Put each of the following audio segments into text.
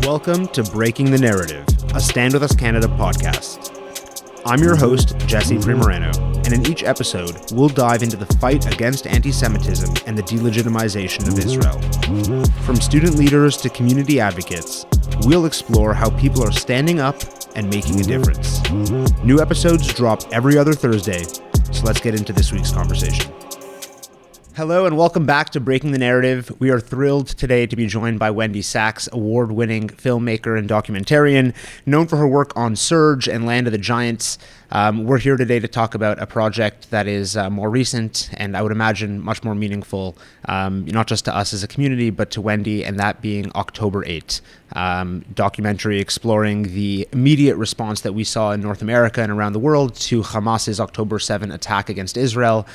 Welcome to Breaking the Narrative, a Stand With Us Canada podcast. I'm your host, Jesse Primorano, and in each episode, we'll dive into the fight against anti-Semitism and the delegitimization of Israel. From student leaders to community advocates, we'll explore how people are standing up and making a difference. New episodes drop every other Thursday, so let's get into this week's conversation. Hello and welcome back to Breaking the Narrative. We are thrilled today to be joined by Wendy Sachs, award-winning filmmaker and documentarian, known for her work on Surge and Land of the Giants. We're here today to talk about a project that is more recent and I would imagine much more meaningful, not just to us as a community, but to Wendy, and that being October 8, documentary exploring the immediate response that we saw in North America and around the world to Hamas's October 7 attack against Israel.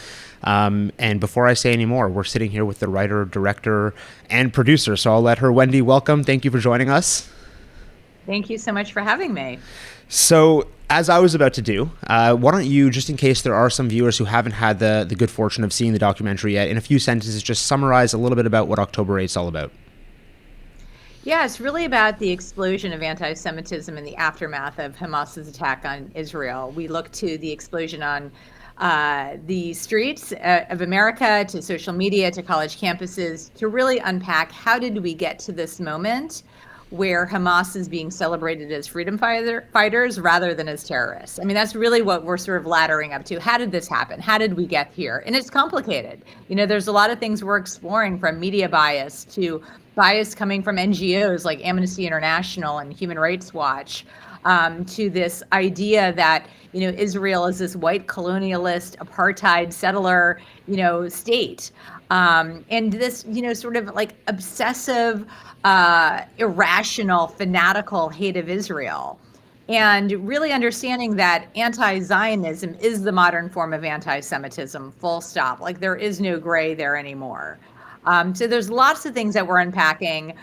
And before I say any more, we're sitting here with the writer, director, and producer. So I'll let her. Wendy, welcome. Thank you for joining us. Thank you so much for having me. So as I was about to do, why don't you, just in case there are some viewers who haven't had the good fortune of seeing the documentary yet, in a few sentences, just summarize a little bit about what October 8 is all about. Yeah, it's really about the explosion of anti-Semitism in the aftermath of Hamas's attack on Israel. We look to the explosion on the streets of America, to social media, to college campuses, to really unpack how did we get to this moment where Hamas is being celebrated as freedom fighters rather than as terrorists. I mean, that's really what we're sort of laddering up to. How did this happen? How did we get here? And it's complicated. You know, there's a lot of things we're exploring, from media bias to bias coming from NGOs like Amnesty International and Human Rights Watch, to this idea that, you know, Israel is this white colonialist, apartheid settler, you know, state. And this, you know, sort of like obsessive, irrational, fanatical hate of Israel. And really understanding that anti-Zionism is the modern form of anti-Semitism, full stop. Like, there is no gray there anymore. So there's lots of things that we're unpacking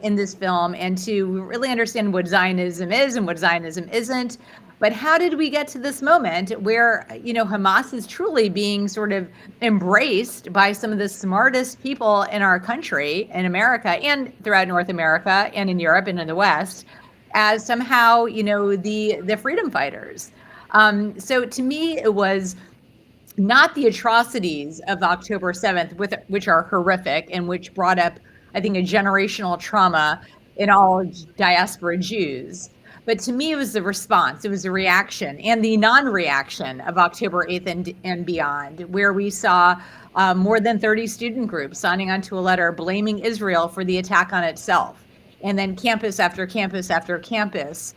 in this film, and to really understand what Zionism is and what Zionism isn't. But how did we get to this moment where, you know, Hamas is truly being sort of embraced by some of the smartest people in our country, in America, and throughout North America, and in Europe and in the West, as somehow, you know, the freedom fighters. So to me, it was not the atrocities of October 7th, which are horrific and which brought up, I think, a generational trauma in all diaspora Jews. But to me, it was the response, it was the reaction and the non-reaction of October 8th and beyond, where we saw more than 30 student groups signing onto a letter blaming Israel for the attack on itself. And then campus after campus after campus,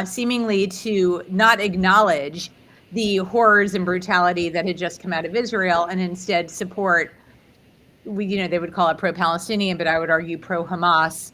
seemingly to not acknowledge the horrors and brutality that had just come out of Israel, and instead support, they would call it pro-Palestinian, but I would argue pro-Hamas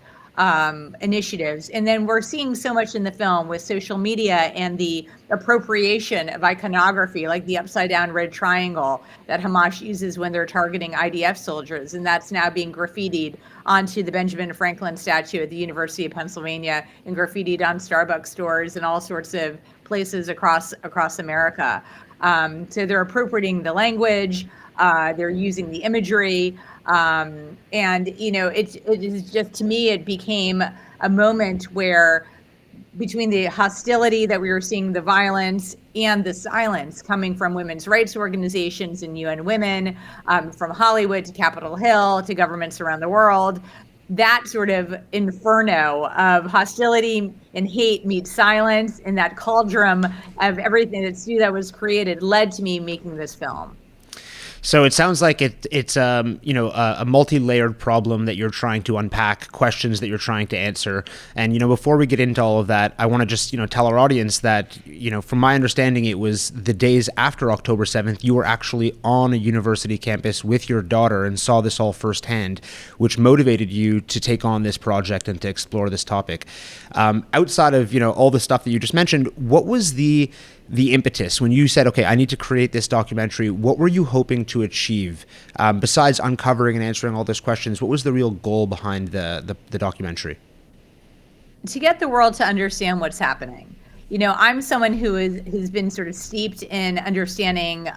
initiatives. And then we're seeing so much in the film with social media and the appropriation of iconography, like the upside down red triangle that Hamas uses when they're targeting IDF soldiers. And that's now being graffitied onto the Benjamin Franklin statue at the University of Pennsylvania, and graffitied on Starbucks stores and all sorts of places across America. So they're appropriating the language, they're using the imagery, and, you know, it is just, to me, it became a moment where, between the hostility that we were seeing, the violence, and the silence coming from women's rights organizations and UN Women, from Hollywood to Capitol Hill to governments around the world, that sort of inferno of hostility and hate meets silence, and that cauldron of everything that was created led to me making this film. So it sounds like it's a multi-layered problem that you're trying to unpack, questions that you're trying to answer. And, you know, before we get into all of that, I want to just, you know, tell our audience that, you know, from my understanding, it was the days after October 7th, you were actually on a university campus with your daughter and saw this all firsthand, which motivated you to take on this project and to explore this topic. Outside of, you know, all the stuff that you just mentioned, what was the impetus when you said, okay, I need to create this documentary? What were you hoping to achieve besides uncovering and answering all those questions? What was the real goal behind the documentary? To get the world to understand what's happening. You know, I'm someone who's been sort of steeped in understanding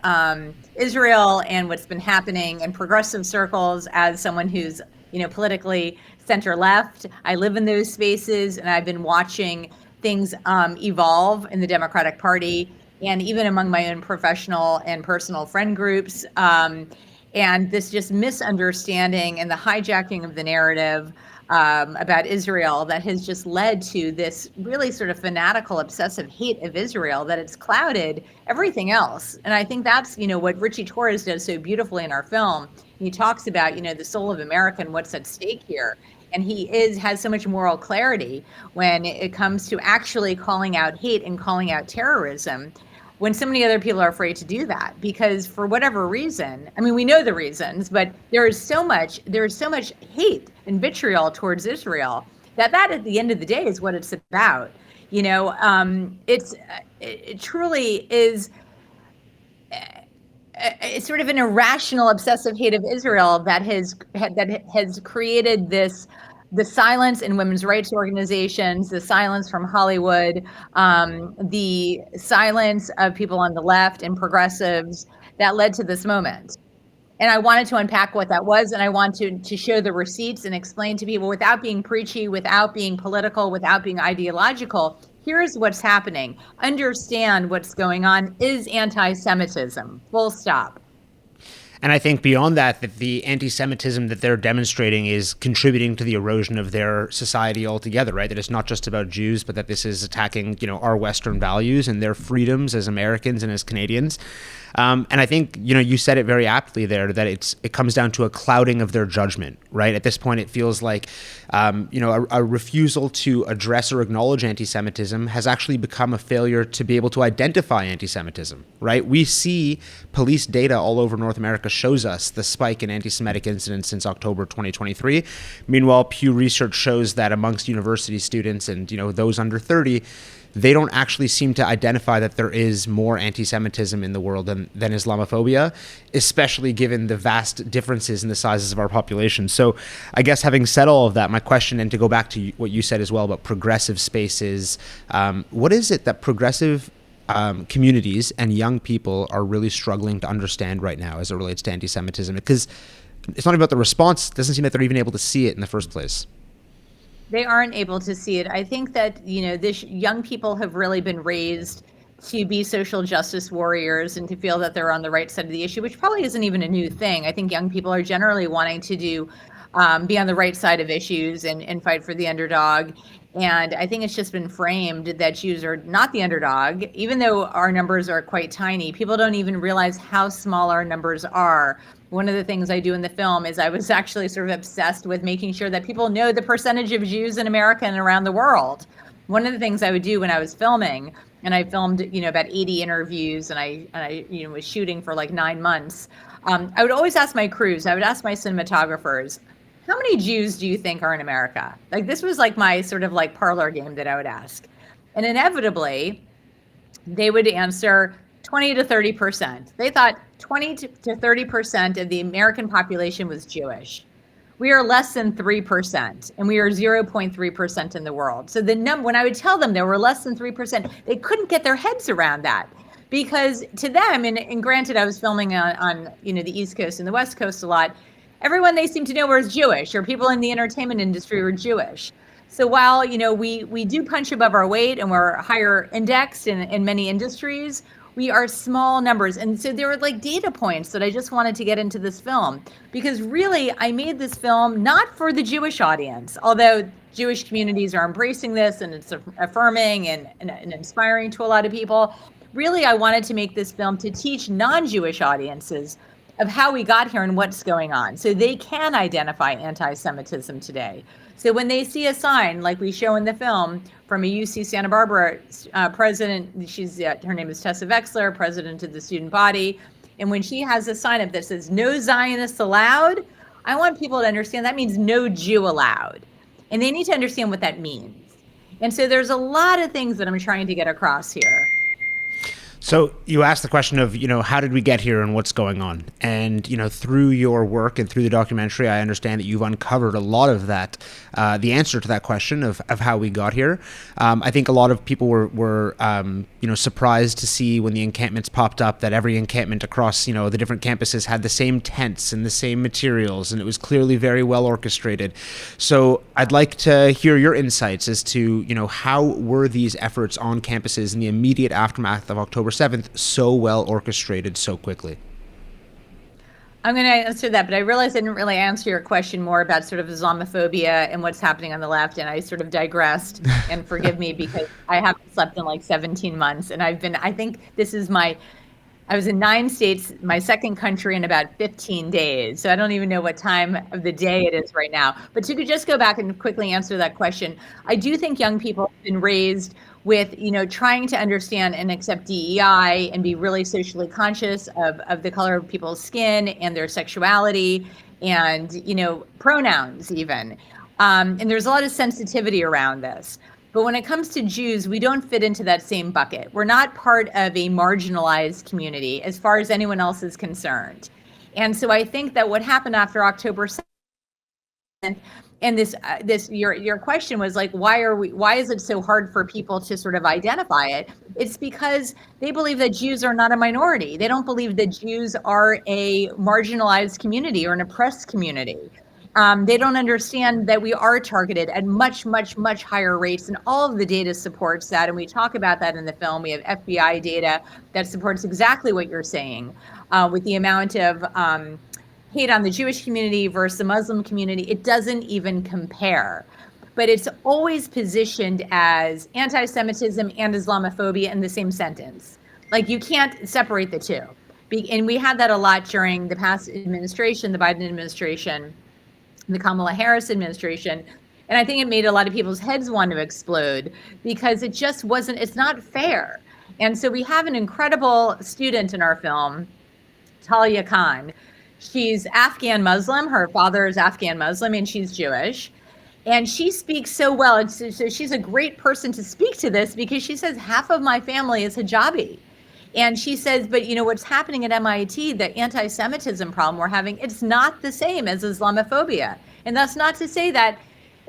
Israel and what's been happening in progressive circles, as someone who's, you know, politically center left. I live in those spaces, and I've been watching things evolve in the Democratic Party and even among my own professional and personal friend groups. And this just misunderstanding and the hijacking of the narrative about Israel that has just led to this really sort of fanatical, obsessive hate of Israel that it's clouded everything else. And I think that's, what Richie Torres does so beautifully in our film. He talks about, the soul of America and what's at stake here. And he has so much moral clarity when it comes to actually calling out hate and calling out terrorism, when so many other people are afraid to do that, because for whatever reason, I mean, we know the reasons, but there is so much hate and vitriol towards Israel that at the end of the day is what it's about. It truly is. It's sort of an irrational, obsessive hate of Israel that has created the silence in women's rights organizations, the silence from Hollywood, the silence of people on the left and progressives that led to this moment. And I wanted to unpack what that was, and I want to show the receipts and explain to people without being preachy, without being political, without being ideological. Here's what's happening. Understand what's going on is anti-Semitism. Full stop. And I think beyond that the anti-Semitism that they're demonstrating is contributing to the erosion of their society altogether, right? That it's not just about Jews, but that this is attacking, our Western values and their freedoms as Americans and as Canadians. And I think, you said it very aptly there, that it comes down to a clouding of their judgment, right? At this point, it feels like, a refusal to address or acknowledge anti-Semitism has actually become a failure to be able to identify anti-Semitism, right? We see police data all over North America shows us the spike in anti-Semitic incidents since October 2023. Meanwhile, Pew Research shows that amongst university students and, those under 30, they don't actually seem to identify that there is more anti-Semitism in the world than Islamophobia, especially given the vast differences in the sizes of our population. So I guess having said all of that, my question, and to go back to what you said as well about progressive spaces, what is it that progressive communities and young people are really struggling to understand right now as it relates to anti-Semitism? Because it's not about the response. It doesn't seem that they're even able to see it in the first place. They aren't able to see it. I think that, this young people have really been raised to be social justice warriors and to feel that they're on the right side of the issue, which probably isn't even a new thing. I think young people are generally wanting to be on the right side of issues and fight for the underdog. And I think it's just been framed that Jews are not the underdog. Even though our numbers are quite tiny, people don't even realize how small our numbers are. One of the things I do in the film is I was actually sort of obsessed with making sure that people know the percentage of Jews in America and around the world. One of the things I would do when I was filming, and I filmed, about 80 interviews, and I was shooting for like 9 months. I would always ask my crews, I would ask my cinematographers, how many Jews do you think are in America? Like, this was like my sort of like parlor game that I would ask. And inevitably, they would answer 20 to 30%. They thought 20 to 30% of the American population was Jewish. We are less than 3%, and we are 0.3% in the world. So when I would tell them there were less than 3%, they couldn't get their heads around that. Because to them, and granted, I was filming on the East Coast and the West Coast a lot, everyone they seemed to know was Jewish, or people in the entertainment industry were Jewish. So while we do punch above our weight and we're higher indexed in many industries, we are small numbers. And so there were like data points that I just wanted to get into this film, because really I made this film not for the Jewish audience, although Jewish communities are embracing this and it's affirming and inspiring to a lot of people. Really, I wanted to make this film to teach non-Jewish audiences of how we got here and what's going on, so they can identify anti-Semitism today. So when they see a sign like we show in the film from a UC Santa Barbara president, her name is Tessa Vexler, president of the student body, and when she has a sign up that says "No Zionists Allowed," I want people to understand that means no Jew allowed, and they need to understand what that means. And so there's a lot of things that I'm trying to get across here. So you asked the question of, how did we get here and what's going on? And, through your work and through the documentary, I understand that you've uncovered a lot of that, the answer to that question of how we got here. I think a lot of people were surprised to see when the encampments popped up that every encampment across, the different campuses had the same tents and the same materials, and it was clearly very well orchestrated. So I'd like to hear your insights as to, how were these efforts on campuses in the immediate aftermath of October 7th so well orchestrated so quickly? I'm going to answer that, but I realized I didn't really answer your question more about sort of Islamophobia and what's happening on the left, and I sort of digressed, and forgive me because I haven't slept in like 17 months, and I think I was in 9 states, my second country in about 15 days. So I don't even know what time of the day it is right now. But to just go back and quickly answer that question, I do think young people have been raised with, trying to understand and accept DEI and be really socially conscious of the color of people's skin and their sexuality and, pronouns even. And there's a lot of sensitivity around this. But when it comes to Jews, we don't fit into that same bucket. We're not part of a marginalized community as far as anyone else is concerned. And so I think that what happened after October 7th, and your question was like, why is it so hard for people to sort of identify it? It's because they believe that Jews are not a minority. They don't believe that Jews are a marginalized community or an oppressed community. They don't understand that we are targeted at much, much, much higher rates, and all of the data supports that. And we talk about that in the film. We have FBI data that supports exactly what you're saying, with the amount of hate on the Jewish community versus the Muslim community. It doesn't even compare. But it's always positioned as anti-Semitism and Islamophobia in the same sentence. Like, you can't separate the two. And we had that a lot during the past administration, the Biden administration, the Kamala Harris administration. And I think it made a lot of people's heads want to explode because it just wasn't, it's not fair. And so we have an incredible student in our film, Talia Khan. She's Afghan Muslim. Her father is Afghan Muslim and she's Jewish. And she speaks so well. And so she's a great person to speak to this because she says half of my family is hijabi. And she says, but what's happening at MIT, the anti-Semitism problem we're having, it's not the same as Islamophobia. And that's not to say that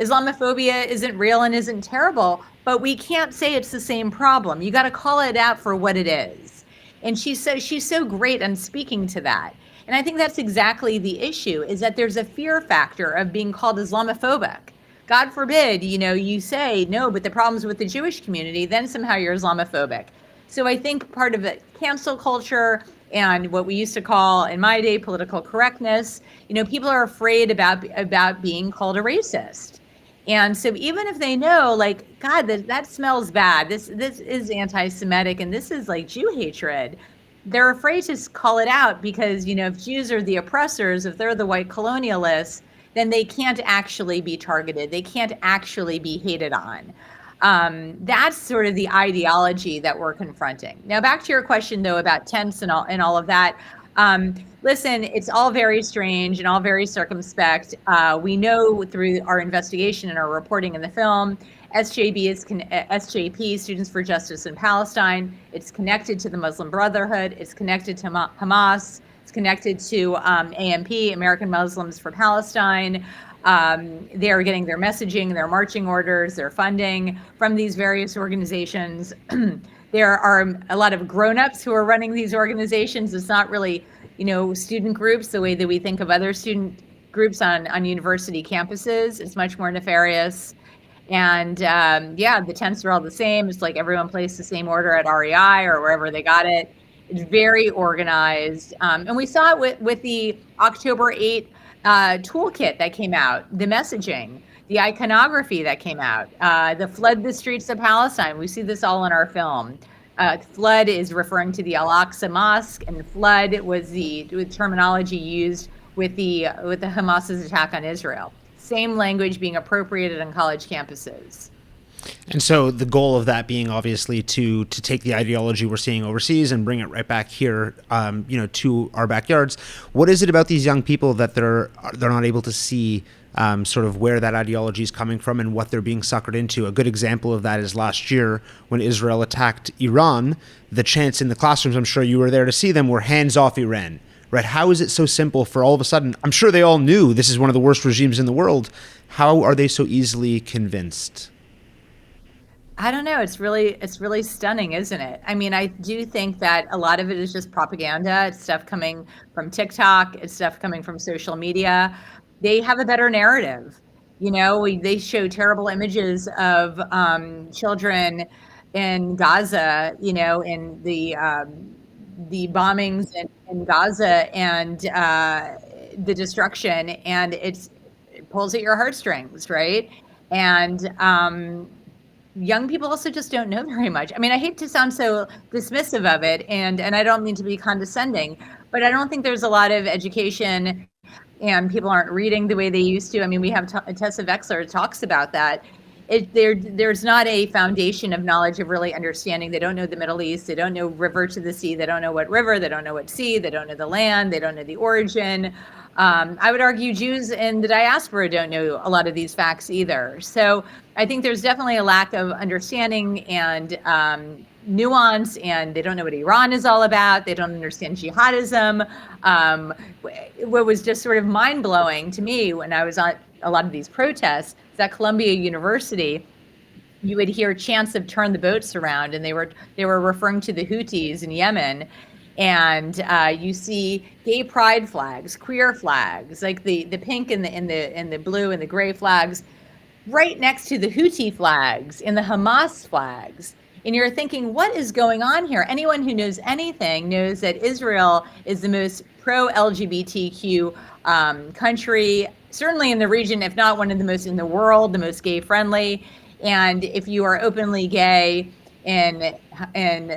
Islamophobia isn't real and isn't terrible, but we can't say it's the same problem. You got to call it out for what it is. And she's so great on speaking to that. And I think that's exactly the issue, is that there's a fear factor of being called Islamophobic. God forbid, you say, no, but the problem's with the Jewish community, then somehow you're Islamophobic. So I think part of it, cancel culture and what we used to call in my day political correctness, people are afraid about being called a racist. And so even if they know, like, God, that smells bad, this is anti-Semitic and this is like Jew hatred, they're afraid to call it out because, if Jews are the oppressors, if they're the white colonialists, then they can't actually be targeted. They can't actually be hated on. That's sort of the ideology that we're confronting. Now, back to your question, though, about tents and all of that. Listen, it's all very strange and all very circumspect. We know through our investigation and our reporting in the film, SJP, Students for Justice in Palestine. It's connected to the Muslim Brotherhood. It's connected to Hamas. It's connected to AMP, American Muslims for Palestine. They are getting their messaging, their marching orders, their funding from these various organizations. There are a lot of grown-ups who are running these organizations. It's not really, student groups the way that we think of other student groups on university campuses. It's much more nefarious. And the tents are all the same. It's like everyone placed the same order at REI or wherever they got it. It's very organized. And we saw it with the October 8th toolkit that came out, the messaging, the iconography that came out, the Flood the Streets of Palestine. We see this all in our film. Flood is referring to the Al-Aqsa Mosque, and flood was the terminology used with the Hamas's attack on Israel. Same language being appropriated on college campuses. And so the goal of that being obviously to take the ideology we're seeing overseas and bring it right back here, to our backyards. What is it about these young people that they're not able to see sort of where that ideology is coming from and what they're being suckered into. A good example of that is last year when Israel attacked Iran. The chants in the classrooms, I'm sure you were there to see them, were hands off Iran. Right? How is it so simple for all of a sudden? I'm sure they all knew this is one of the worst regimes in the world. How are they so easily convinced? I don't know. It's really stunning, isn't it? I mean, I do think that a lot of it is just propaganda. It's stuff coming from TikTok. It's stuff coming from social media. They have a better narrative. They show terrible images of children in Gaza. In the bombings in Gaza and the destruction, and it pulls at your heartstrings, right? And young people also just don't know very much. I mean, I hate to sound so dismissive of it, and I don't mean to be condescending, but I don't think there's a lot of education, and people aren't reading the way they used to. I mean, we have Tessa Vexler talks about that. There's not a foundation of knowledge of really understanding. They don't know the Middle East. They don't know river to the sea. They don't know what river. They don't know what sea. They don't know the land. They don't know the origin. I would argue Jews in the diaspora don't know a lot of these facts either. So I think there's definitely a lack of understanding and nuance, and they don't know what Iran is all about. They don't understand jihadism. What was just sort of mind-blowing to me when I was on a lot of these protests is at Columbia University, you would hear chants of "turn the boats around," and they were referring to the Houthis in Yemen. And you see gay pride flags, queer flags, like the pink and the blue and the gray flags, right next to the Houthi flags and the Hamas flags. And you're thinking, what is going on here? Anyone who knows anything knows that Israel is the most pro-LGBTQ country, certainly in the region, if not one of the most in the world, the most gay friendly. And if you are openly gay in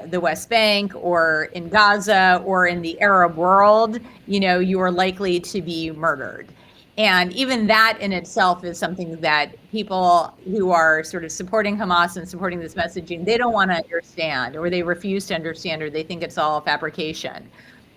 the West Bank or in Gaza or in the Arab world, you are likely to be murdered. And even that in itself is something that people who are sort of supporting Hamas and supporting this messaging, they don't want to understand, or they refuse to understand, or they think it's all fabrication.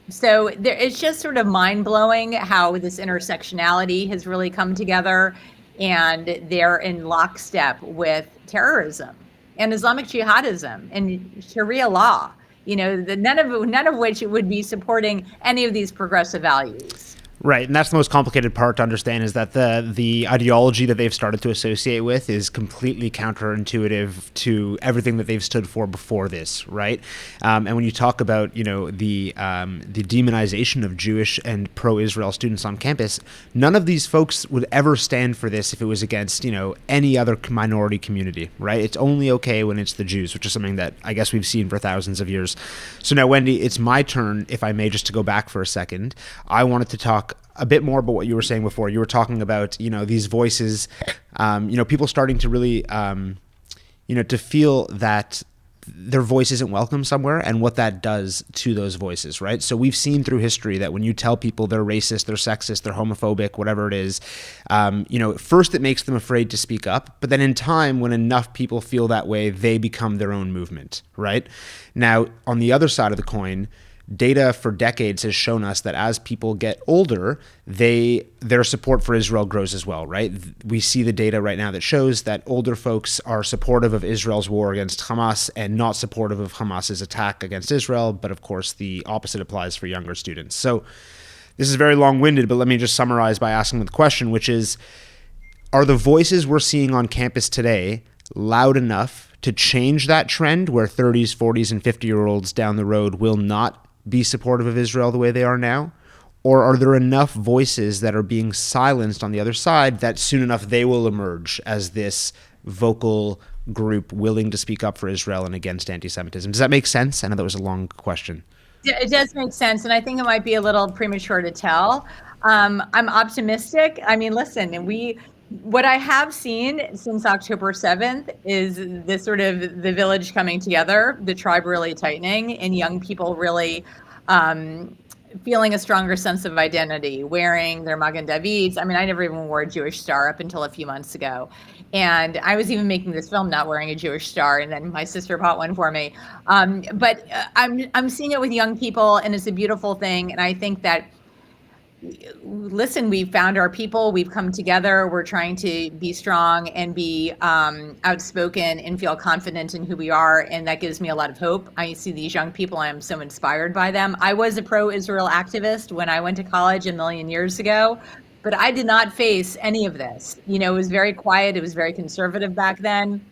So it's just sort of mind-blowing how this intersectionality has really come together, and they're in lockstep with terrorism and Islamic jihadism and Sharia law, none of which would be supporting any of these progressive values. Right, and that's the most complicated part to understand, is that the ideology that they've started to associate with is completely counterintuitive to everything that they've stood for before this, right? And when you talk about the demonization of Jewish and pro-Israel students on campus, none of these folks would ever stand for this if it was against any other minority community, right? It's only okay when it's the Jews, which is something that I guess we've seen for thousands of years. So now, Wendy, it's my turn, if I may, just to go back for a second. I wanted to talk a bit more about what you were saying before. You were talking about, these voices, people starting to really, to feel that their voice isn't welcome somewhere, and what that does to those voices, right? So we've seen through history that when you tell people they're racist, they're sexist, they're homophobic, whatever it is, first it makes them afraid to speak up, but then in time, when enough people feel that way, they become their own movement, right? Now, on the other side of the coin, data for decades has shown us that as people get older, their support for Israel grows as well, right? We see the data right now that shows that older folks are supportive of Israel's war against Hamas and not supportive of Hamas's attack against Israel, but of course the opposite applies for younger students. So this is very long-winded, but let me just summarize by asking the question, which is, are the voices we're seeing on campus today loud enough to change that trend where 30s, 40s, and 50-year-olds down the road will not be supportive of Israel the way they are now? Or are there enough voices that are being silenced on the other side that soon enough they will emerge as this vocal group willing to speak up for Israel and against anti-Semitism? Does that make sense? I know that was a long question. Yeah, it does make sense, and I think it might be a little premature to tell. I'm optimistic. I mean, listen, what I have seen since October 7th is this sort of the village coming together, the tribe really tightening, and young people really feeling a stronger sense of identity, wearing their Magen Davids. I mean, I never even wore a Jewish star up until a few months ago. And I was even making this film not wearing a Jewish star, and then my sister bought one for me. But I'm seeing it with young people, and it's a beautiful thing. And I think that listen, we've found our people, we've come together, we're trying to be strong and be outspoken and feel confident in who we are, and that gives me a lot of hope. I see these young people, I am so inspired by them. I was a pro-Israel activist when I went to college a million years ago, but I did not face any of this. It was very quiet, it was very conservative back then.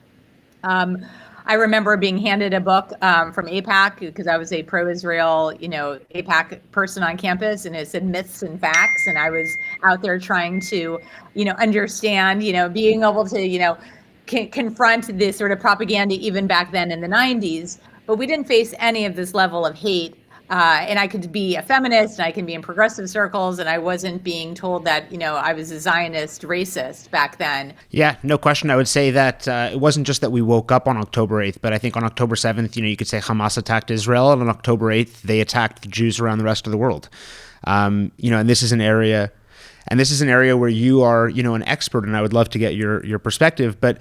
I remember being handed a book from APAC, because I was a pro-Israel, APAC person on campus, and it said myths and facts. And I was out there trying to, understand, being able to, confront this sort of propaganda even back then in the 90s. But we didn't face any of this level of hate. And I could be a feminist, and I can be in progressive circles, and I wasn't being told that, I was a Zionist racist back then. Yeah, no question. I would say that it wasn't just that we woke up on October 8th, but I think on October 7th, you could say Hamas attacked Israel, and on October 8th, they attacked the Jews around the rest of the world. And this is an area where you are, an expert, and I would love to get your perspective, but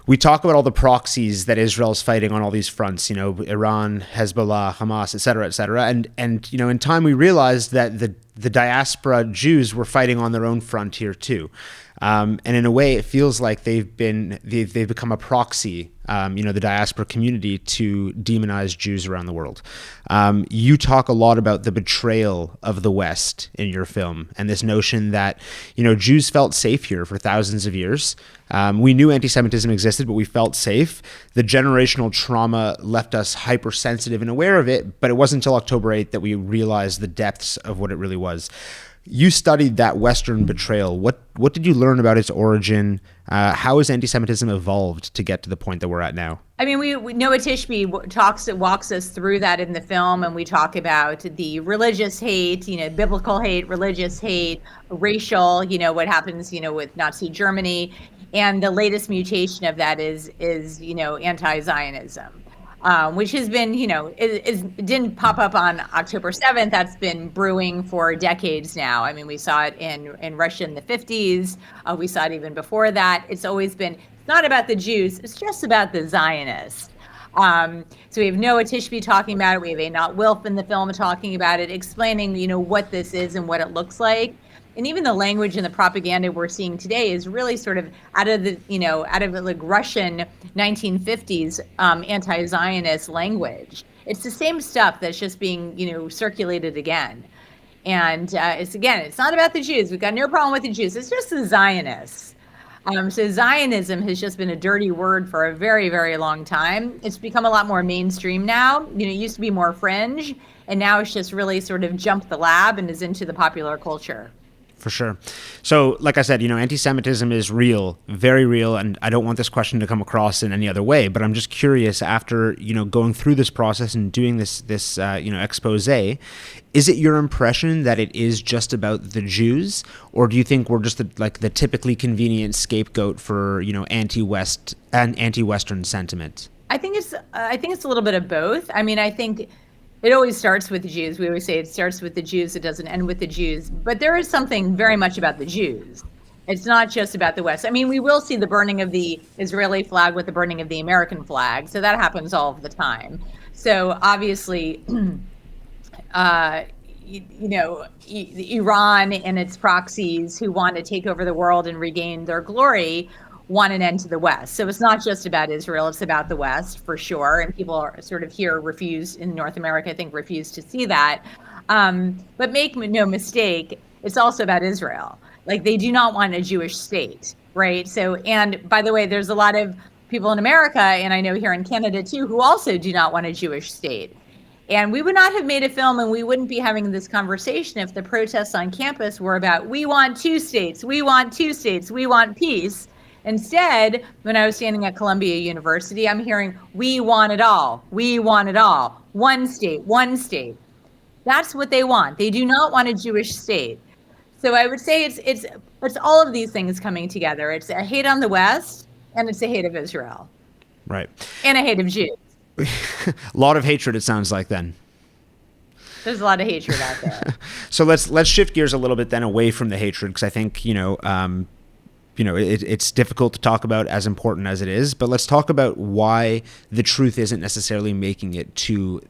we talk about all the proxies that Israel's fighting on all these fronts, Iran, Hezbollah, Hamas, et cetera. And in time we realized that the diaspora Jews were fighting on their own front here too. And in a way, it feels like they've become a proxy, the diaspora community, to demonize Jews around the world. You talk a lot about the betrayal of the West in your film, and this notion that, Jews felt safe here for thousands of years. We knew anti-Semitism existed, but we felt safe. The generational trauma left us hypersensitive and aware of it, but it wasn't until October 8th that we realized the depths of what it really was. You studied that Western betrayal. What did you learn about its origin? How has anti-Semitism evolved to get to the point that we're at now? I mean, we Noah Tishby walks us through that in the film, and we talk about the religious hate, biblical hate, religious hate, racial, what happens, with Nazi Germany, and the latest mutation of that is anti-Zionism. Which has been, it didn't pop up on October 7th. That's been brewing for decades now. I mean, we saw it in Russia in the 50s. We saw it even before that. It's always been, it's not about the Jews, it's just about the Zionists. So we have Noah Tishby talking about it. We have Einat Wilf in the film talking about it, explaining, what this is and what it looks like. And even the language and the propaganda we're seeing today is really sort of out of the like Russian 1950s anti-Zionist language. It's the same stuff that's just being, circulated again. And it's not about the Jews. We've got no problem with the Jews. It's just the Zionists. So Zionism has just been a dirty word for a very, very long time. It's become a lot more mainstream now. It used to be more fringe, and now it's just really sort of jumped the lab and is into the popular culture. For sure. So, like I said, anti-Semitism is real, very real, and I don't want this question to come across in any other way, but I'm just curious, after, going through this process and doing this expose, is it your impression that it is just about the Jews, or do you think we're just the typically convenient scapegoat for, anti-West and anti-Western sentiment? I think it's a little bit of both. I mean, I think it always starts with the Jews. We always say it starts with the Jews, it doesn't end with the Jews. But there is something very much about the Jews. It's not just about the West. I mean, we will see the burning of the Israeli flag with the burning of the American flag. So that happens all of the time. So obviously, Iran and its proxies who want to take over the world and regain their glory want an end to the West. So it's not just about Israel, it's about the West for sure. And people are sort of here in North America, I think, refuse to see that. But make no mistake, it's also about Israel. Like, they do not want a Jewish state, right? So, and by the way, there's a lot of people in America, and I know here in Canada too, who also do not want a Jewish state. And we would not have made a film, and we wouldn't be having this conversation if the protests on campus were about, we want two states, we want two states, we want peace. Instead, when I was standing at Columbia University, I'm hearing, we want it all. We want it all. One state, one state. That's what they want. They do not want a Jewish state. So I would say it's all of these things coming together. It's a hate on the West, and it's a hate of Israel. Right. And a hate of Jews. A lot of hatred, it sounds like, then. There's a lot of hatred out there. So let's shift gears a little bit then away from the hatred, because I think, it's difficult to talk about, as important as it is, but let's talk about why the truth isn't necessarily making it to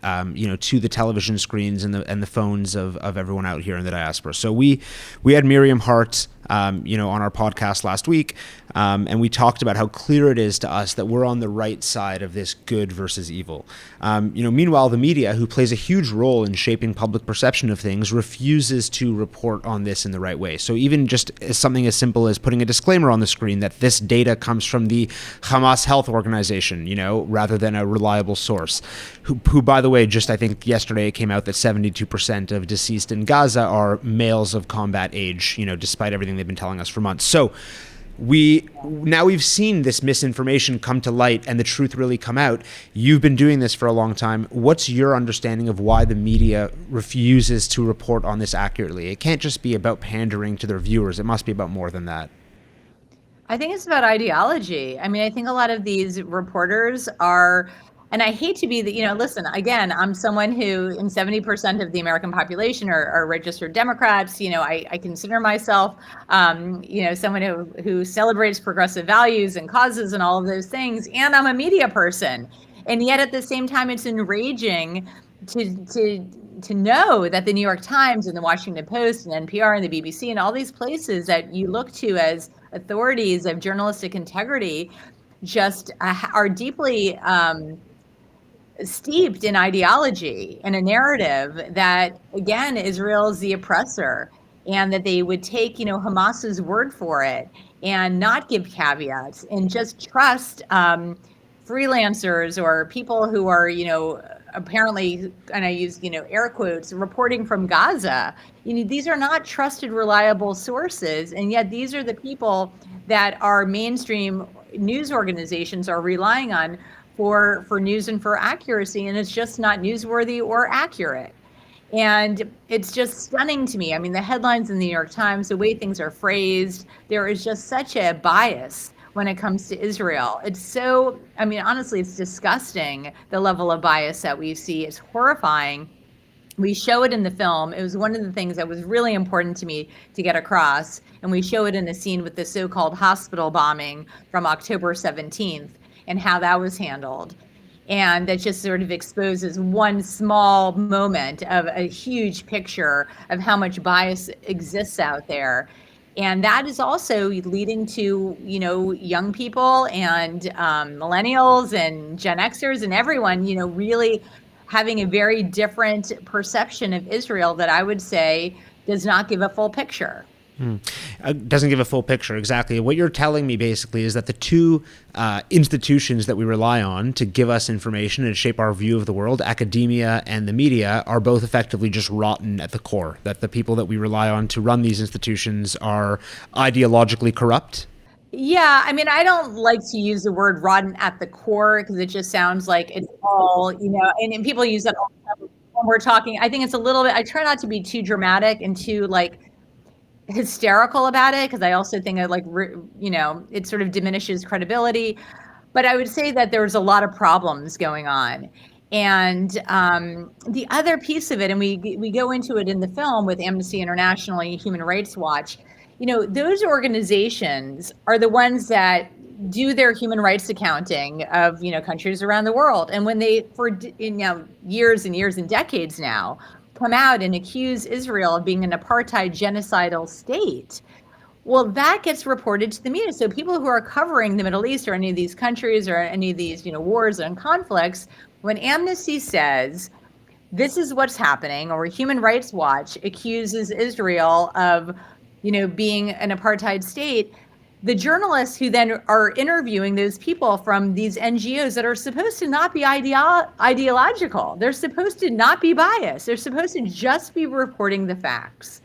to the television screens and the phones of everyone out here in the diaspora. So we had Miriam Hart on our podcast last week, and we talked about how clear it is to us that we're on the right side of this good versus evil. Meanwhile, the media, who plays a huge role in shaping public perception of things, refuses to report on this in the right way. So even just something as simple as putting a disclaimer on the screen that this data comes from the Hamas Health Organization, rather than a reliable source, who by the way, just I think yesterday it came out that 72% of deceased in Gaza are males of combat age, despite everything they've been telling us for months. So we've seen this misinformation come to light and the truth really come out. You've been doing this for a long time. What's your understanding of why the media refuses to report on this accurately? It can't just be about pandering to their viewers. It must be about more than that. I think it's about ideology. I mean, I think a lot of these reporters are, and I hate to be listen, again, I'm someone who in 70% of the American population are registered Democrats. I consider myself, someone who celebrates progressive values and causes and all of those things. And I'm a media person. And yet at the same time, it's enraging to know that the New York Times and the Washington Post and NPR and the BBC and all these places that you look to as authorities of journalistic integrity just are deeply steeped in ideology and a narrative that, again, Israel is the oppressor, and that they would take, Hamas's word for it and not give caveats and just trust freelancers or people who are, apparently, and I use, air quotes, reporting from Gaza. These are not trusted, reliable sources. And yet these are the people that our mainstream news organizations are relying on for news and for accuracy. And it's just not newsworthy or accurate. And it's just stunning to me. I mean, the headlines in the New York Times, the way things are phrased, there is just such a bias when it comes to Israel. It's so, I mean, honestly, it's disgusting, the level of bias that we see. It's horrifying. We show it in the film. It was one of the things that was really important to me to get across. And we show it in a scene with the so-called hospital bombing from October 17th and how that was handled. And that just sort of exposes one small moment of a huge picture of how much bias exists out there. And that is also leading to, young people and millennials and Gen Xers and everyone, really having a very different perception of Israel that I would say does not give a full picture. Doesn't give a full picture, exactly. What you're telling me basically is that the two institutions that we rely on to give us information and shape our view of the world, academia and the media, are both effectively just rotten at the core, that the people that we rely on to run these institutions are ideologically corrupt? Yeah, I mean, I don't like to use the word rotten at the core because it just sounds like it's all, and people use that all the time when we're talking. I think it's a little bit, I try not to be too dramatic and too hysterical about it, because I also think it sort of diminishes credibility. But I would say that there's a lot of problems going on. And the other piece of it, and we go into it in the film with Amnesty International and Human Rights Watch, those organizations are the ones that do their human rights accounting of, countries around the world. And when they, for years and years and decades now, come out and accuse Israel of being an apartheid genocidal state, well, that gets reported to the media. So people who are covering the Middle East or any of these countries or any of these, wars and conflicts, when Amnesty says this is what's happening, or Human Rights Watch accuses Israel of, being an apartheid state, the journalists who then are interviewing those people from these NGOs that are supposed to not be ideological, they're supposed to not be biased, they're supposed to just be reporting the facts.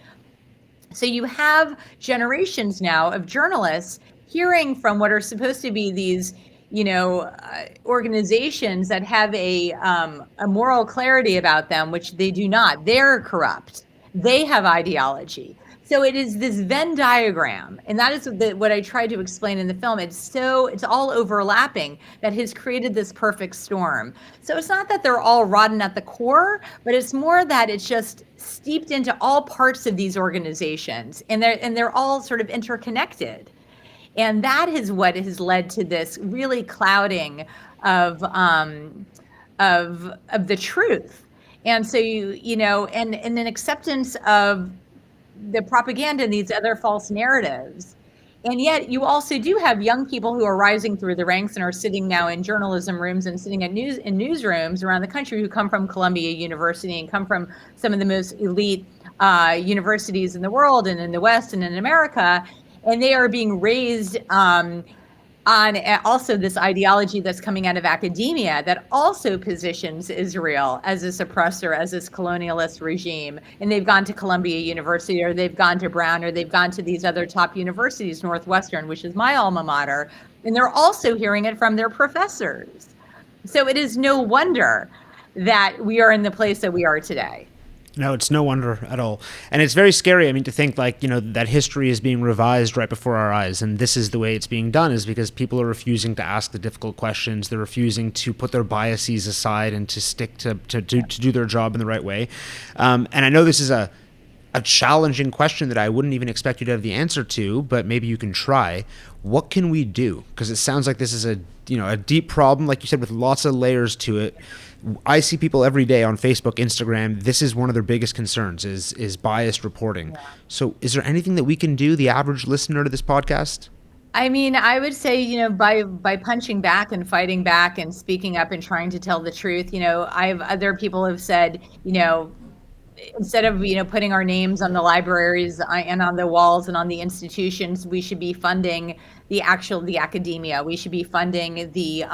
So you have generations now of journalists hearing from what are supposed to be these, organizations that have a moral clarity about them, which they do not. They're corrupt. They have ideology. So it is this Venn diagram, and that is what I tried to explain in the film. It's all overlapping that has created this perfect storm. So it's not that they're all rotten at the core, but it's more that it's just steeped into all parts of these organizations, and they're all sort of interconnected. And that is what has led to this really clouding of the truth. And so and an acceptance of the propaganda and these other false narratives. And yet you also do have young people who are rising through the ranks and are sitting now in journalism rooms and sitting in newsrooms around the country who come from Columbia University and come from some of the most elite universities in the world and in the West and in America. And they are being raised on also this ideology that's coming out of academia that also positions Israel as this oppressor, as this colonialist regime. And they've gone to Columbia University, or they've gone to Brown, or they've gone to these other top universities, Northwestern, which is my alma mater, and they're also hearing it from their professors. So it is no wonder that we are in the place that we are today. No, it's no wonder at all. And it's very scary, I mean, to think that history is being revised right before our eyes. And this is the way it's being done, is because people are refusing to ask the difficult questions. They're refusing to put their biases aside and to stick to do their job in the right way. And I know this is a challenging question that I wouldn't even expect you to have the answer to, but maybe you can try. What can we do? Because it sounds like this is a deep problem, like you said, with lots of layers to it. I see people every day on Facebook, Instagram. This is one of their biggest concerns is biased reporting. Yeah. So is there anything that we can do, the average listener to this podcast? I mean, I would say, by punching back and fighting back and speaking up and trying to tell the truth. Other people have said, instead of putting our names on the libraries and on the walls and on the institutions, we should be funding the academia. We should be funding the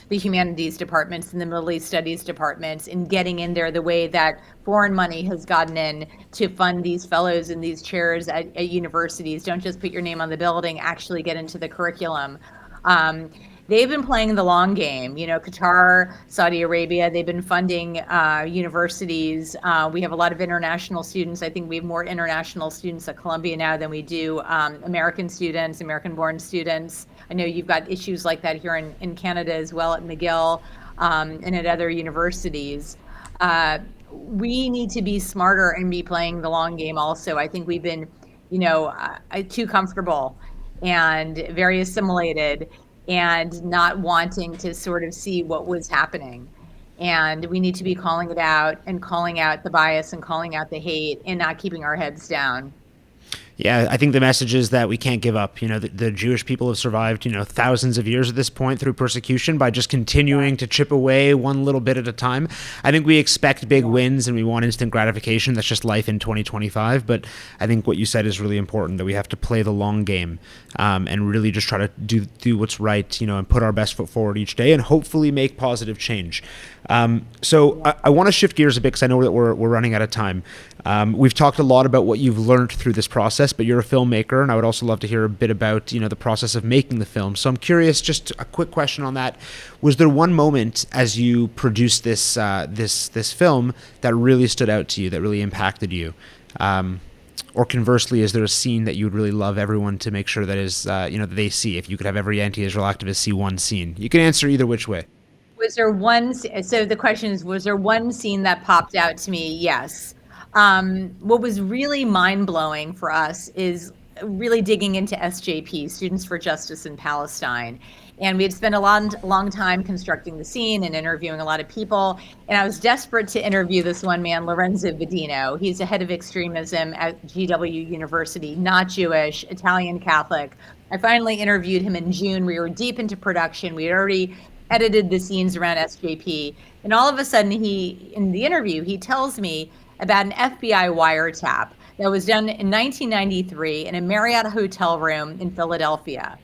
humanities departments and the Middle East studies departments, and getting in there the way that foreign money has gotten in to fund these fellows in these chairs at universities. Don't just put your name on the building, actually get into the curriculum. They've been playing the long game. Qatar, Saudi Arabia, they've been funding universities. We have a lot of international students. I think we have more international students at Columbia now than we do American students, American-born students. I know you've got issues like that here in Canada as well, at McGill and at other universities. We need to be smarter and be playing the long game also. I think we've been, too comfortable and very assimilated, and not wanting to sort of see what was happening. And we need to be calling it out and calling out the bias and calling out the hate and not keeping our heads down. Yeah, I think the message is that we can't give up. The Jewish people have survived, thousands of years at this point through persecution by just continuing to chip away one little bit at a time. I think we expect big wins and we want instant gratification. That's just life in 2025. But I think what you said is really important, that we have to play the long game and really just try to do what's right, and put our best foot forward each day and hopefully make positive change. So I want to shift gears a bit because I know that we're running out of time. We've talked a lot about what you've learned through this process, but you're a filmmaker, and I would also love to hear a bit about the process of making the film. So I'm curious, just a quick question on that: was there one moment as you produced this this film that really stood out to you, that really impacted you? Or conversely, is there a scene that you would really love everyone to make sure that is that they see? If you could have every anti-Israel activist see one scene, you can answer either which way. So the question is, was there one scene that popped out to me? Yes. What was really mind-blowing for us is really digging into SJP, Students for Justice in Palestine. And we had spent a long time constructing the scene and interviewing a lot of people. And I was desperate to interview this one man, Lorenzo Vedino. He's the head of extremism at GW University, not Jewish, Italian Catholic. I finally interviewed him in June. We were deep into production. We had already edited the scenes around SJP. And all of a sudden, in the interview, he tells me about an FBI wiretap that was done in 1993 in a Marriott hotel room in Philadelphia.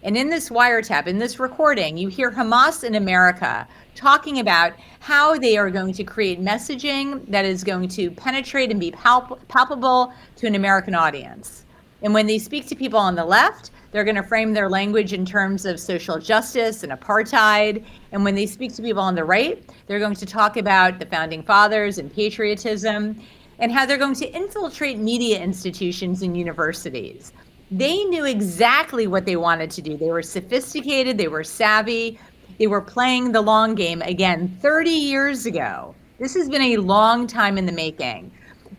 And in this wiretap, in this recording, you hear Hamas in America talking about how they are going to create messaging that is going to penetrate and be palpable to an American audience. And when they speak to people on the left, they're going to frame their language in terms of social justice and apartheid. And when they speak to people on the right, they're going to talk about the founding fathers and patriotism, and how they're going to infiltrate media institutions and universities. They knew exactly what they wanted to do. They were sophisticated, they were savvy, they were playing the long game again 30 years ago. This has been a long time in the making.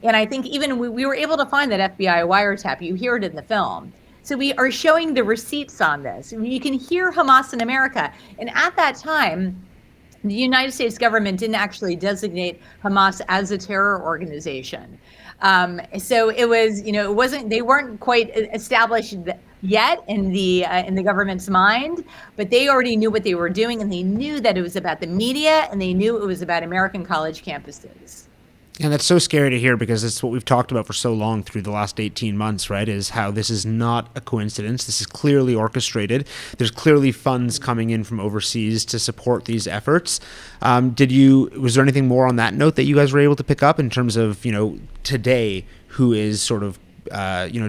And I think even we were able to find that FBI wiretap. You hear it in the film. So we are showing the receipts on this. You can hear Hamas in America. And at that time, the United States government didn't actually designate Hamas as a terror organization. So it was, it wasn't, they weren't quite established yet in the government's mind, but they already knew what they were doing, and they knew that it was about the media, and they knew it was about American college campuses. And that's so scary to hear, because it's what we've talked about for so long through the last 18 months, right? Is how this is not a coincidence. This is clearly orchestrated. There's clearly funds coming in from overseas to support these efforts. Was there anything more on that note that you guys were able to pick up in terms of, today, who is sort of,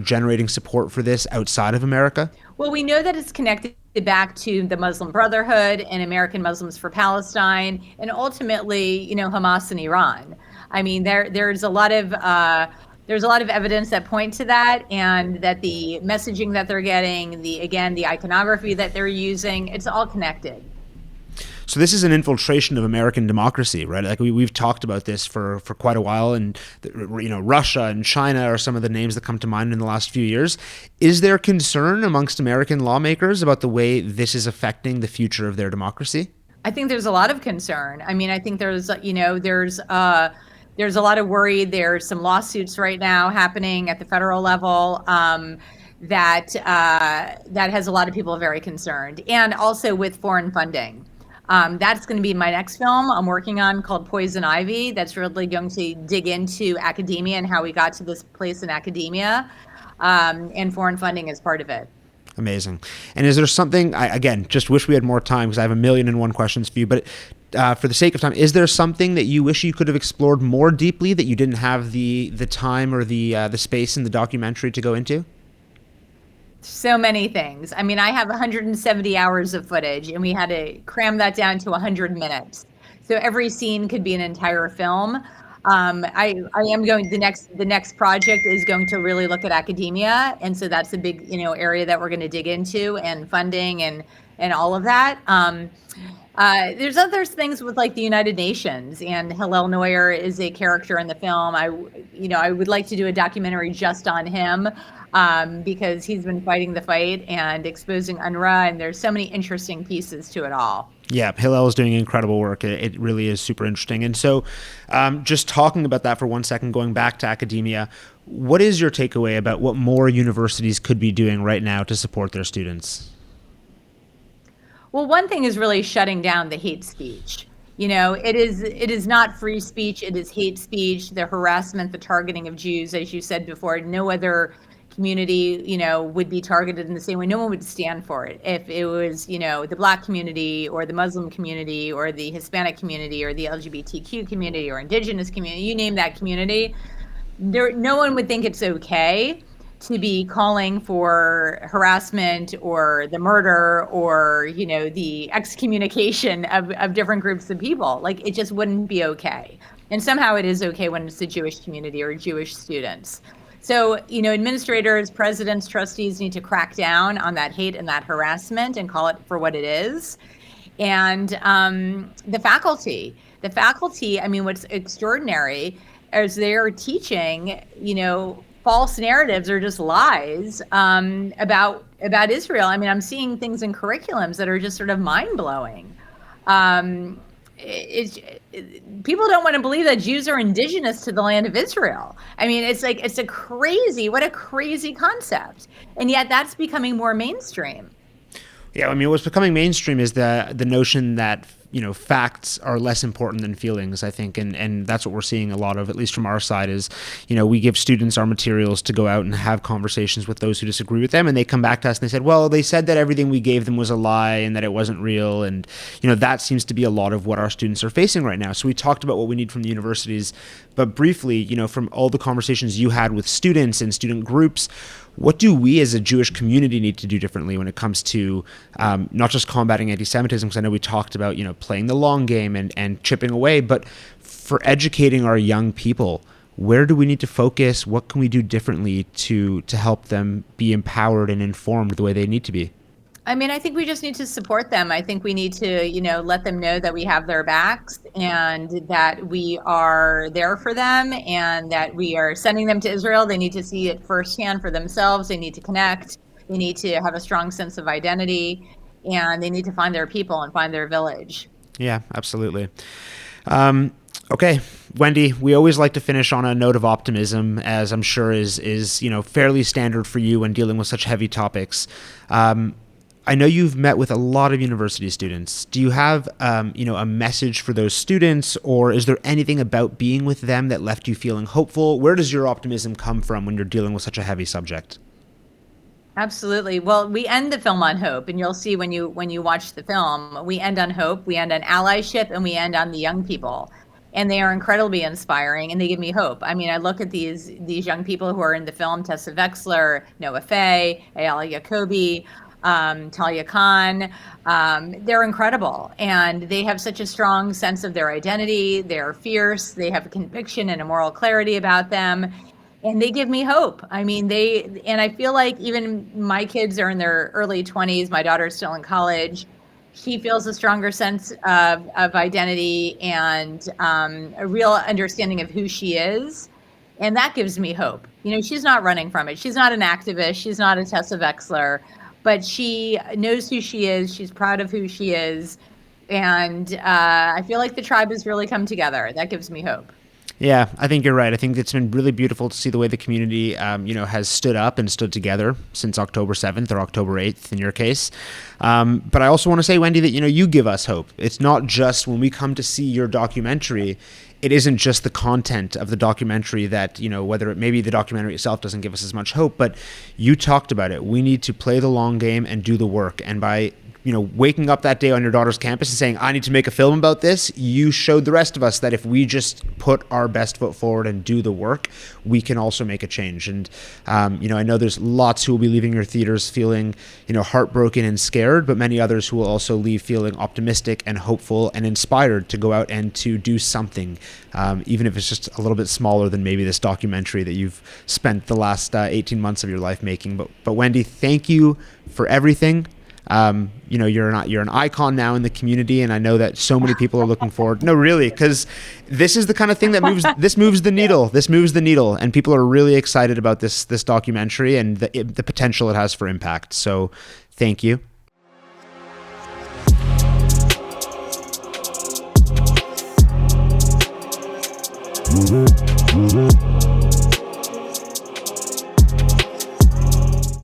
generating support for this outside of America? Well, we know that it's connected back to the Muslim Brotherhood and American Muslims for Palestine, and ultimately, Hamas and Iran. I mean, there's a lot of evidence that point to that, and that the messaging that they're getting, the iconography that they're using, it's all connected. So this is an infiltration of American democracy, right? Like we've talked about this for quite a while, and Russia and China are some of the names that come to mind in the last few years. Is there concern amongst American lawmakers about the way this is affecting the future of their democracy? I think there's a lot of concern. I mean, I think there's a lot of worry. There's some lawsuits right now happening at the federal level that has a lot of people very concerned, and also with foreign funding. That's going to be my next film I'm working on, called Poison Ivy. That's really going to dig into academia and how we got to this place in academia, and foreign funding is part of it. Amazing. And is there something, I again, just wish we had more time because I have 1,000,001 questions for you, but for the sake of time, is there something that you wish you could have explored more deeply that you didn't have the time or the space in the documentary to go into? So many things. I mean, I have 170 hours of footage, and we had to cram that down to 100 minutes. So every scene could be an entire film. I am going, the next project is going to really look at academia, and so that's a big area that we're going to dig into, and funding and all of that. There's other things with like the United Nations, and Hillel Neuer is a character in the film. I would like to do a documentary just on him, because he's been fighting the fight and exposing UNRWA, and there's so many interesting pieces to it all. Yeah, Hillel is doing incredible work. It really is super interesting. And so just talking about that for 1 second, going back to academia, what is your takeaway about what more universities could be doing right now to support their students? Well, one thing is really shutting down the hate speech. It is not free speech, it is hate speech, the harassment, the targeting of Jews, as you said before. No other community, would be targeted in the same way. No one would stand for it. If it was, the Black community or the Muslim community or the Hispanic community or the LGBTQ community or Indigenous community, you name that community, no one would think it's okay to be calling for harassment or the murder or, the excommunication of different groups of people. Like, it just wouldn't be okay. And somehow it is okay when it's the Jewish community or Jewish students. So, administrators, presidents, trustees need to crack down on that hate and that harassment and call it for what it is. And the faculty, I mean, what's extraordinary is they're teaching, false narratives or just lies about Israel. I mean, I'm seeing things in curriculums that are just sort of mind-blowing. People don't want to believe that Jews are indigenous to the land of Israel. I mean, what a crazy concept. And yet that's becoming more mainstream. Yeah, I mean, what's becoming mainstream is the notion that facts are less important than feelings, I think, and that's what we're seeing a lot of, at least from our side, is we give students our materials to go out and have conversations with those who disagree with them, and they come back to us and they said, well, they said that everything we gave them was a lie and that it wasn't real, and that seems to be a lot of what our students are facing right now. So we talked about what we need from the universities, but briefly, from all the conversations you had with students and student groups, what do we as a Jewish community need to do differently when it comes to not just combating anti-Semitism, because I know we talked about, playing the long game and chipping away, but for educating our young people, where do we need to focus? What can we do differently to help them be empowered and informed the way they need to be? I mean, I think we just need to support them. I think we need to, let them know that we have their backs and that we are there for them and that we are sending them to Israel. They need to see it firsthand for themselves. They need to connect. They need to have a strong sense of identity, and they need to find their people and find their village. Yeah, absolutely. Okay, Wendy, we always like to finish on a note of optimism, as I'm sure is fairly standard for you when dealing with such heavy topics. I know you've met with a lot of university students. Do you have a message for those students, or is there anything about being with them that left you feeling hopeful? Where does your optimism come from when you're dealing with such a heavy subject? Absolutely. Well, we end the film on hope, and you'll see when you watch the film, we end on hope, we end on allyship, and we end on the young people. And they are incredibly inspiring, and they give me hope. I mean, I look at these young people who are in the film: Tessa Wexler, Noah Fay, Ayala Jacobi, Talia Khan. They're incredible, and they have such a strong sense of their identity. They're fierce. They have a conviction and a moral clarity about them. And they give me hope. I mean, and I feel like even my kids are in their early 20s. My daughter's still in college. She feels a stronger sense of identity and a real understanding of who she is. And that gives me hope. She's not running from it. She's not an activist. She's not a Tessa Wexler, but she knows who she is. She's proud of who she is. And I feel like the tribe has really come together. That gives me hope. Yeah, I think you're right. I think it's been really beautiful to see the way the community, has stood up and stood together since October 7th or October 8th in your case. But I also want to say, Wendy, that, you give us hope. It's not just when we come to see your documentary, it isn't just the content of the documentary that, whether maybe the documentary itself doesn't give us as much hope, but you talked about it. We need to play the long game and do the work. And by waking up that day on your daughter's campus and saying, I need to make a film about this, you showed the rest of us that if we just put our best foot forward and do the work, we can also make a change. And, I know there's lots who will be leaving your theaters feeling, heartbroken and scared, but many others who will also leave feeling optimistic and hopeful and inspired to go out and to do something, even if it's just a little bit smaller than maybe this documentary that you've spent the last 18 months of your life making. But Wendy, thank you for everything. You're an icon now in the community, and I know that so many people are looking forward. No, really, because this is the kind of thing that moves the needle. This moves the needle, and people are really excited about this documentary and the potential it has for impact. So, thank you. Mm-hmm.